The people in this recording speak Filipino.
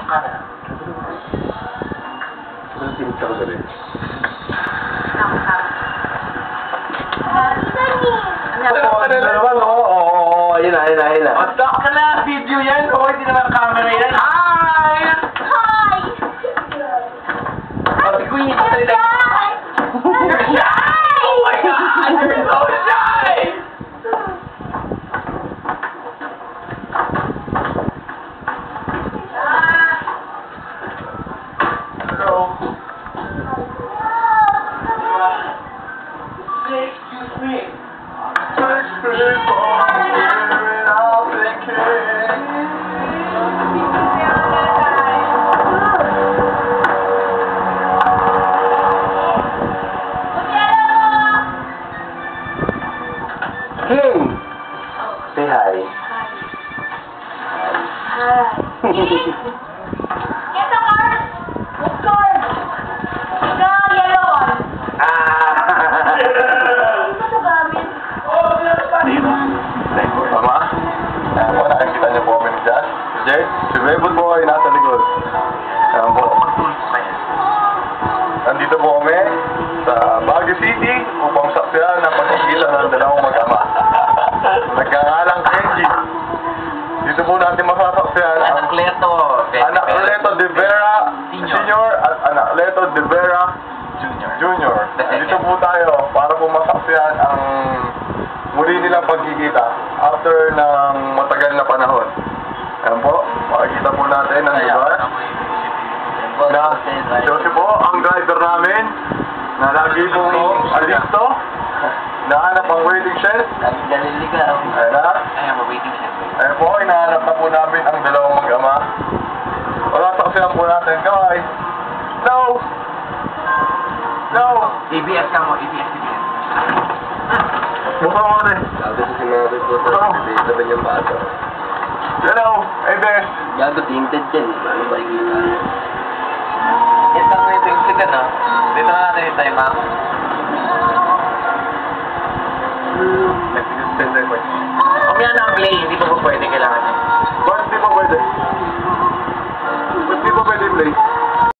ka. Ano tinit ka gabi? Ano naman, oo, ayun na. Basta ka na, video yan, o hindi naman camera yan. Hi! Hi! Sabi ko yun, you're shy! You're shy! Oh my God! You're so shy! Hello. Excuse me. Hey! Say hi. Get the card! What card? The yellow one. Ito sa gamit. Tama? Ako, nakikita niyo po kami ni Jazz. Jay, si Rebot po kayo nasa likod. Ayan po. Nandito po kami sa Baguio City upang saksiyan ang pagkikita ng dalawang mag-ama. Nagkangalang Kenji. Dito po natin masasaksiyan ang Anak Leto. Anak Leto de Vera Senior at Anak Leto de Vera Junior. Dito po tayo para po masaksiyan ang muli nilang pagkikita after ng matagal na panahon. Ayan po, makikita po natin ang lugar. Na, Jose po, ang driver namin, na lagi pong alisto, nahanap ang waiting shed. Laging daliligaw. Ayan na. Ayan, waiting siya. Ayan po, hinahanap na po namin ang dalawang mag-ama. Wala saksiyan po natin, guys. No! No! ABS ka mo, ABS. Mukha mo na eh. Gago sa sinabi ko sa debate naman yung bata. Hello, Ebe. Gago, tinted yan. Ano ba ikita? Ito ang waiting siya ka, no? Dito na natin yung time, ha? Nag-suspend record. Kung yan ang play, hindi pa po pwede, kailangan niya. Bakit di pa pwede?